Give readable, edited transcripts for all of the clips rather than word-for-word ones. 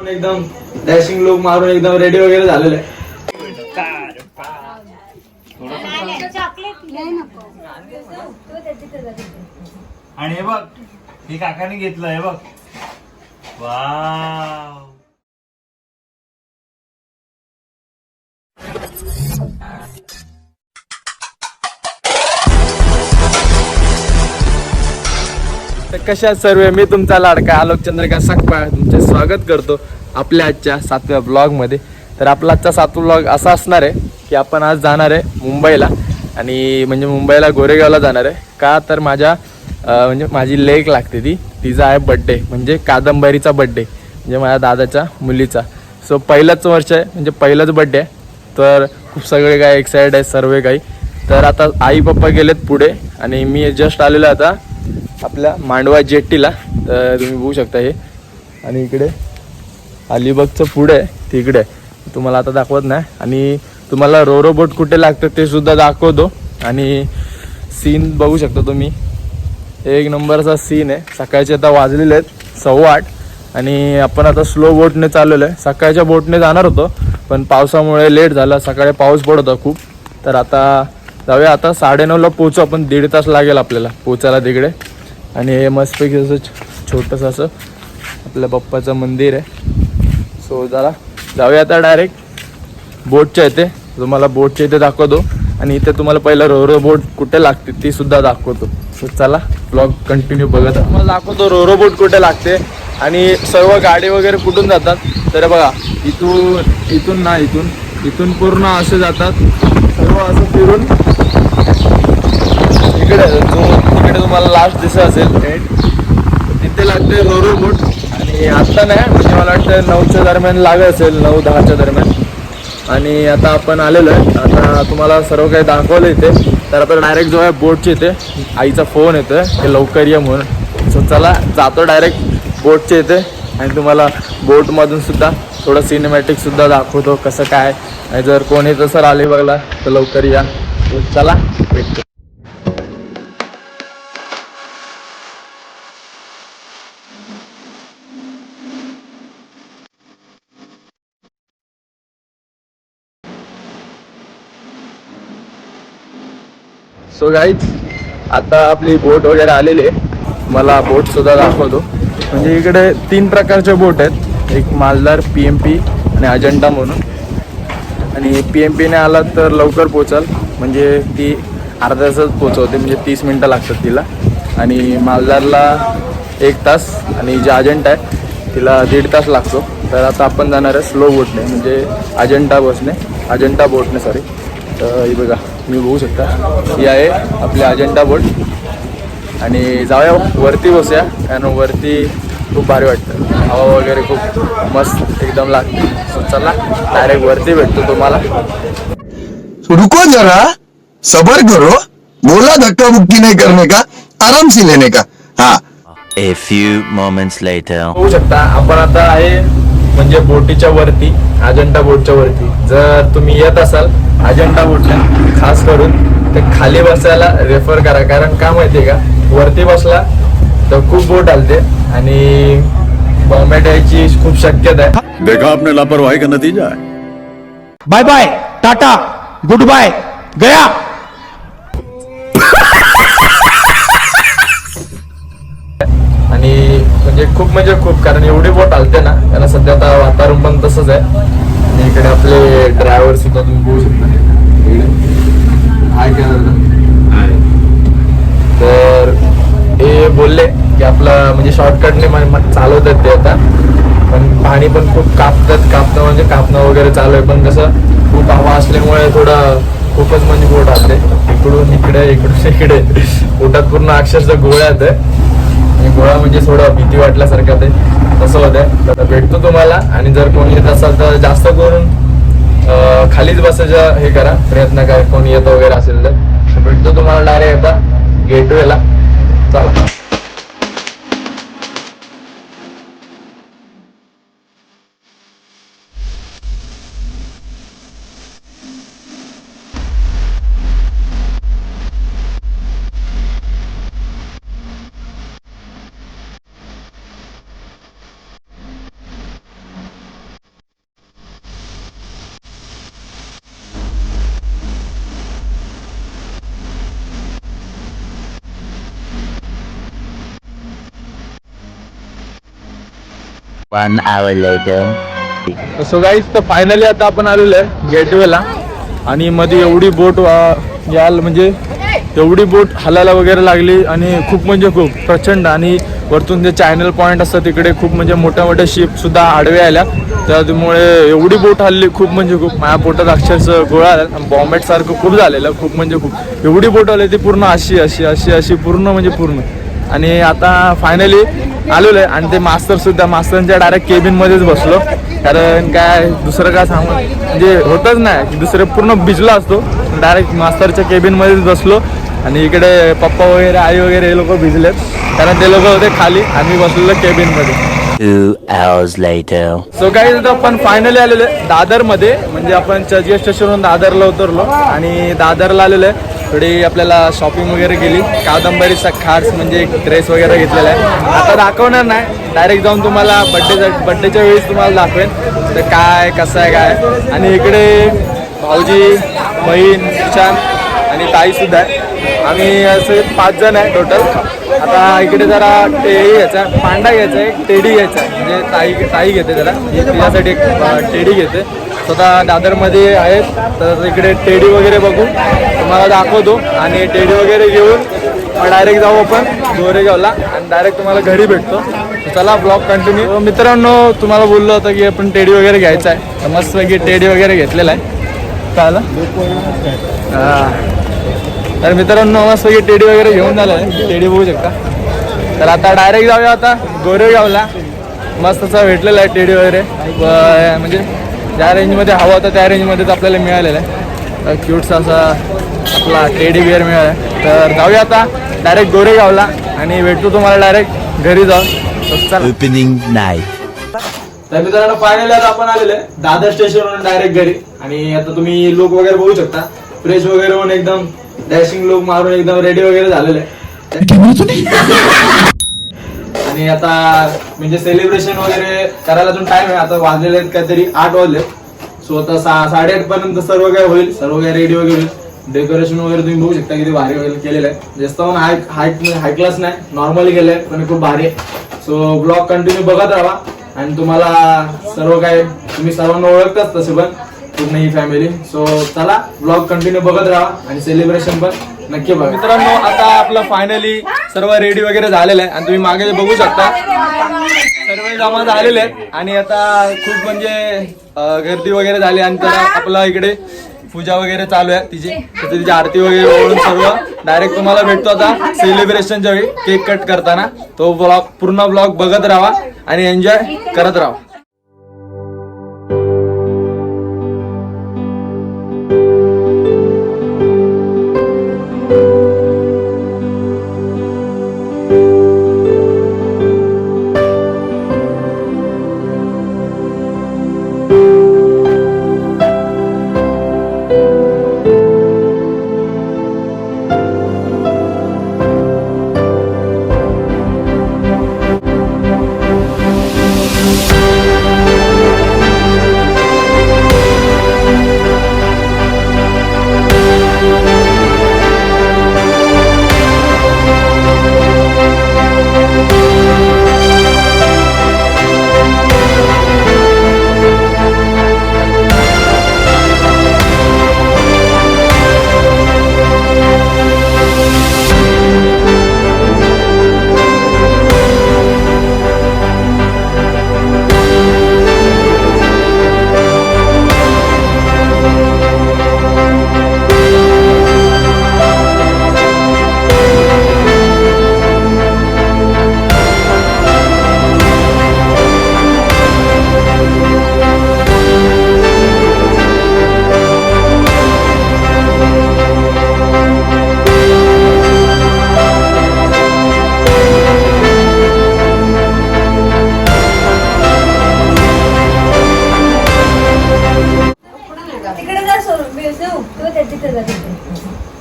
एकदम dashing look मारून एकदम रेडी वगैरे झालेलं आहे. आणि हे बघ हे काकाने घेतलं हे बघ. वाव कशा सर्व मी तुमचा लाडका आलोक चंद्रिका सकपाळ तुमचे स्वागत करतो आपल्या आजच्या 7व्या ब्लॉगमध्ये. तर आपला आजचा 7वा ब्लॉग असा असणार आहे की आपण आज जाणार आहे मुंबईला. आणि म्हणजे मुंबईला गोरेगावला जाणार आहे का तर म्हणजे माझी लेक लागते तिचा आहे बड्डे, म्हणजे कादंबरीचा बड्डे, म्हणजे माझ्या दादाच्या मुलीचा. सो पहिलंच वर्ष आहे, म्हणजे पहिलंच बड्डे आहे. तर खूप सगळे काय एक्साइटेड आहे सर्व काही. तर आता आई पप्पा गेलेत पुढे आणि मी जस्ट आलेलो आता आपल्या मांडवा जेट्टीला. तर तुम्ही बघू शकता हे. आणि इकडे अलिबागचं पुढे आहे तिकडे तुम्हाला आता दाखवत नाही. आणि तुम्हाला रोरो बोट कुठे लागतं ते सुद्धा दाखवतो. आणि सीन बघू शकता तुम्ही, एक नंबरचा सीन आहे. सकाळचे आता वाजलेले आहेत 8:15 आणि आपण आता स्लो बोटने चाललेलो आहे. सकाळच्या बोटने जाणार होतो पण पावसामुळे लेट झाला, सकाळी पाऊस पडत होता खूप. तर आता जाऊया, आता 9:30ला पोहोचू आपण, 1.5 तास लागेल आपल्याला पोचायला तिकडे. आणि हे मस्तपैकी असं छोटंसं असं आपल्या बाप्पाचं मंदिर आहे. सो जरा जाऊया आता डायरेक्ट बोटच्या इथे, तुम्हाला बोटच्या इथे दाखवतो. आणि इथे तुम्हाला पहिलं रोरो बोट कुठे लागते ती सुद्धा दाखवतो. सो चला ब्लॉग कंटिन्यू बघत. मला दाखवतो रोरो बोट कुठे लागते आणि सर्व गाडी वगैरे कुठून जातात. तर बघा इथून पूर्ण असे जातात सर्व, असं फिरून तिकडे तुम्हाला लास्ट दिसत असेल तिथे लागते रोरो बोट. आणि आता नाही, म्हणजे मला वाटतं 9च्या दरम्यान लागत असेल, 9-10च्या दरम्यान. आणि आता आपण आलेलो आहे, आता तुम्हाला सर्व काही दाखवलं इथे. तर आपण डायरेक्ट जो आहे बोटच्या इथे, आईचा फोन येतोय की लवकर ये म्हणून. सो चला जातो डायरेक्ट बोटच्या इथे आणि तुम्हाला बोटमधून सुद्धा थोडं सिनेमॅटिक सुद्धा दाखवतो कसं काय. आणि जर कोणी तसं आले बघला तर लवकर या. चला भेटतो. सो गाईज आता आपली बोट वगैरे आलेली आहे, मला बोट सुद्धा दाखवतो. म्हणजे इकडे 3 प्रकारचे बोट आहेत, एक मालदार, PMP आणि अजंटा म्हणून. आणि PMPने आला तर लवकर पोचाल, म्हणजे ती अर्ध्या तासात पोचवते, म्हणजे 30 मिनटं लागतात तिला. आणि मालदारला 1 तास आणि जे अजंटा आहे तिला 1.5 तास लागतो. तर आता आपण जाणार आहे स्लो बोटने, म्हणजे अजंटा बोटने सॉरी. तर ही बघा मी बघू शकता ही आहे आपली अजंटा बोट. आणि जाऊया वरती बसूया, कारण वरती खूप भारी वाटतं, हवा वगैरे खूप मस्त एकदम लागते. सो चला डायरेक्ट वरती भेटतो तुम्हाला. रुको जरा सबर करो, बोला धक्का मुक्की नहीं करने का, आराम से लेने का. हाँ. A few moments later. बघू शकता आपण आता आहे म्हणजे बोटीच्या वरती, अजंटा बोटच्या वरती. जर तुम्ही येत असाल अजंटा बोटला, खास करून ते खाली बसायला रेफर करा, कारण का माहितीये का, वरती बसला तर खूप बोट आलते आणि बॉम्बेट यायची खूप शक्यता आहे. देखा आपने लापरवाही का नतीजा है. Bye bye tata good bye गया. आणि म्हणजे खूप कारण एवढी बोट आलते ना, कारण सध्या आता वातावरण पण तसंच आहे. आणि इकडे आपले ड्रायव्हर सुद्धा तुम्ही बघू शकता. तर हे बोलले की आपलं म्हणजे शॉर्टकटने चालवतात ते आता, पण पाणी पण खूप कापणं वगैरे चालू आहे. पण कसं खूप हवा असल्यामुळे थोडं खूपच म्हणजे बोट आलते, इकडून इकडे पोटात पूर्ण अक्षरशः गोळ्या आहेत. आणि गोळा म्हणजे थोडं भीती वाटल्यासारखं ते तसं होतं. तर भेटतो तुम्हाला. आणि जर कोणी येत असाल तर जास्त करून खालीच बसायचं हे करा, प्रयत्न करा. कोणी येत वगैरे असेल तर भेटतो तुम्हाला डायरेक्ट आता गेटवेला. चला. 1 hour later. सो गाईज तर फायनली आता आपण आलेलो आहे गेटवेला आणि मध्ये एवढी बोट याल म्हणजे एवढी बोट हलायला वगैरे लागली आणि खूप म्हणजे खूप प्रचंड आणि वरतून जे चॅनल पॉईंट असतात तिकडे खूप म्हणजे मोठ्या मोठ्या शिपसुद्धा आडवे आल्या त्यामुळे एवढी बोट हल्ली खूप म्हणजे खूप माझ्या पोटात अक्षरशः गोळा आला बॉम्बेटसारखं खूप झालेलं खूप म्हणजे खूप एवढी बोट आली ती पूर्ण अशी अशी अशी अशी पूर्ण म्हणजे पूर्ण आणि आता फायनली आलेलो आहे आणि ते मास्तरसुद्धा मास्तरांच्या डायरेक्ट केबिनमध्येच बसलो कारण काय दुसरं काय सांगू म्हणजे होतच नाही की दुसरं पूर्ण भिजला असतो डायरेक्ट मास्तरच्या केबिनमध्येच बसलो आणि इकडे पप्पा वगैरे आई वगैरे हे लोक भिजलेत कारण ते लोक होते खाली आम्ही बसलेलो केबिनमध्ये 2 hours later. सो काही आपण फायनली आलेलो आहे दादरमध्ये म्हणजे आपण चर्चगेट स्टेशनवरून दादरला उतरलो आणि दादरला आलेलो आहे थोडी आपल्याला शॉपिंग वगैरे केली कादंबरीचा खास म्हणजे एक ड्रेस वगैरे घेतलेला आहे आता दाखवणार नाही डायरेक्ट जाऊन तुम्हाला बड्डेच्या वेळेस तुम्हाला दाखवेन तर काय कसं आहे काय आणि इकडे भाऊजी बहीण ईशान आणि ताईसुद्धा आहे आम्ही असे 5 जण आहे टोटल आता इकडे जरा टेडी घ्यायचा पांडा घ्यायचा आहे टेडी घ्यायचा आहे म्हणजे ताई घेते जरा तिच्यासाठी एक टेडी घेते स्वतः दादरमध्ये आहेत तर इकडे टेडी वगैरे बघू तुम्हाला दाखवतो आणि टेडी वगैरे घेऊन डायरेक्ट जाऊ आपण गोरेगावला आणि डायरेक्ट तुम्हाला घरी भेटतो चला ब्लॉग कंटिन्यू मित्रांनो तुम्हाला बोललो होतं की आपण टेडी वगैरे घ्यायचा आहे तर मस्तपैकी टेडी वगैरे घेतलेला आहे चालेल हां तर मित्रांनो मस्तपैकी टेडी वगैरे घेऊन झालं आहे टेडी बघू शकता तर आता डायरेक्ट जाऊया आता गोरेगावला मस्त असं भेटलेलं आहे टेडी वगैरे म्हणजे ज्या रेंजमध्ये हवा होता त्या रेंजमध्येच आपल्याला मिळालेलं आहे क्यूटसा असा आपला टेडी बिअर मिळाला आहे तर जाऊया आता डायरेक्ट गोरेगावला आणि भेटतो तुम्हाला डायरेक्ट घरी जाऊन चला Opening night. तर मित्रांनो फायनली आता आपण आलेलो आहे दादर स्टेशनवरून डायरेक्ट घरी आणि आता तुम्ही लुक वगैरे बघू शकता फ्रेश वगैरे होऊन एकदम डॅशिंग लुक मारून एकदम रेडी वगैरे झालेलं आहे आणि आता म्हणजे सेलिब्रेशन वगैरे करायला अजून टाइम आहे आता वाजलेले आहेत काहीतरी 8 वाजले सो आता 8:30 पर्यंत सर्व काही होईल सर्व काही रेडी वगैरे होईल डेकोरेशन वगैरे तुम्ही बघू शकता किती भारी वगैरे केलेलं आहे जास्त पण हाय क्लास नाही नॉर्मली केलंय पण खूप भारी आहे सो ब्लॉग कंटिन्यू बघत राहा आणि तुम्हाला सर्व काही तुम्ही सर्वांना ओळखताच तसे पण पूर्ण ही फॅमिली सो चला ब्लॉग कंटिन्यू बघत राहा आणि सेलिब्रेशन पण नक्की बघा मित्रांनो आता आपलं फायनली सर्व रेडी वगैरे झालेलं आहे आणि तुम्ही मागे बघू शकता सर्व जमा झालेले आहेत आणि आता खूप म्हणजे गर्दी वगैरे झाली आणि तर आपलं इकडे पूजा वगैरे चालू आहे तिची आरती वगैरे ओळून सर्व डायरेक्ट तुम्हाला भेटतो आता सेलिब्रेशनच्या वेळी केक कट करताना तो ब्लॉग पूर्ण ब्लॉग बघत राहा आणि एन्जॉय करत राहा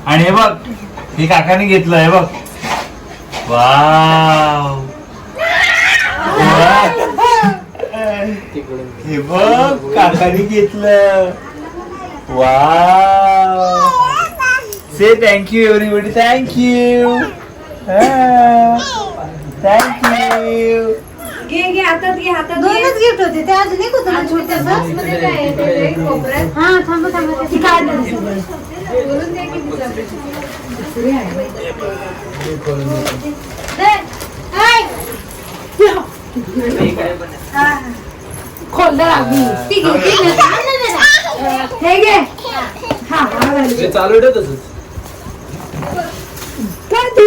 आणि हे बघ हे काकाने घेतलं हे बघ वाव हे बघ काकाने घेतलं wow say thank you everybody thank you thank you घे हातात घे हातात दोनच गिफ्ट होते ते अजून एक होतं ना छोटंसं. मध्ये काय आहे ते कोपऱ्यात हा थांबा ते काढलं सगळं. बोलून दे की तुझा खोललं लागली ती घेतली हे घे. हा ते चालू ठेव तसंच. काय तू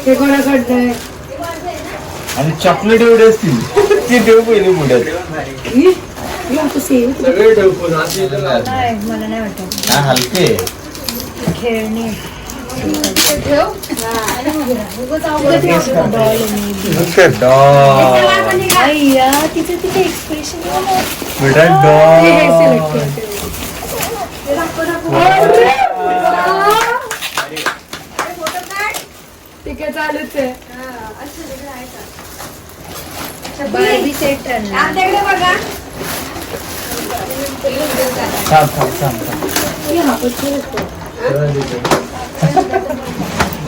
हे कोणाकडलंय आणि चॉकलेट एवढे असतील ती ठेव पहिली मुठ्यात सगळे ठेव पण अशी इथं नाही. मला नाही वाटत हा हलके खेळणी अय्या तिथे तिथे एक्सप्रेशन ठीक आहे चालूच आहे. बार्बी सेट आमच्याकडे बघा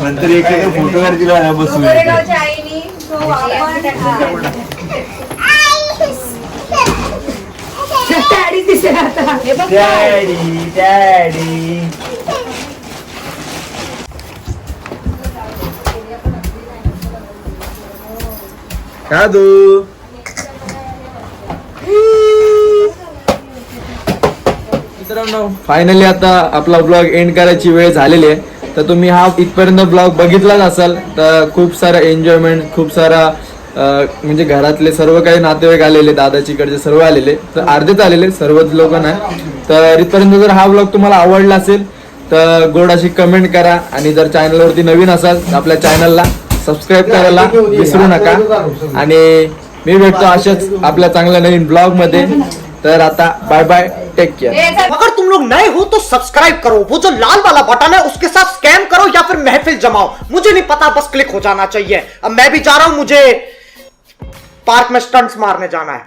नंतर एक फोटो काढतील बसून गोरेगावच्या आईनी तो आपण डॅडी दिसेल आता. हे बघ डॅडी डॅडी का दू मित्रांनो फायनली आता आपला ब्लॉग एंड करायची वेळ झालेली आहे. तर तुम्ही हा इथपर्यंत ब्लॉग बघितलाच असाल तर खूप सारा एन्जॉयमेंट खूप सारा म्हणजे घरातले सर्व काही नातेवाईक आलेले दादाचीकडचे सर्व आलेले तर अर्धेच आलेले सर्वच लोक नाही. तर इथपर्यंत जर हा ब्लॉग तुम्हाला आवडला असेल तर गोड अशी कमेंट करा आणि जर चॅनलवरती नवीन असाल तर आपल्या चॅनलला सबस्क्राईब करायला विसरू नका. आणि मी भेटतो अशाच आपल्या चांगल्या नवीन ब्लॉग मध्ये. तर आता बाय बाय टेक केअर. अगर तुम लोग नए हो तो सब्सक्राइब करो, वो जो लाल वाला बटन है उसके साथ स्कैम करो या फिर महफिल जमाओ, मुझे नहीं पता, बस क्लिक हो जाना चाहिए. अब मैं भी जा रहा हूं, मुझे पार्क में स्टंट्स मारने जाना है.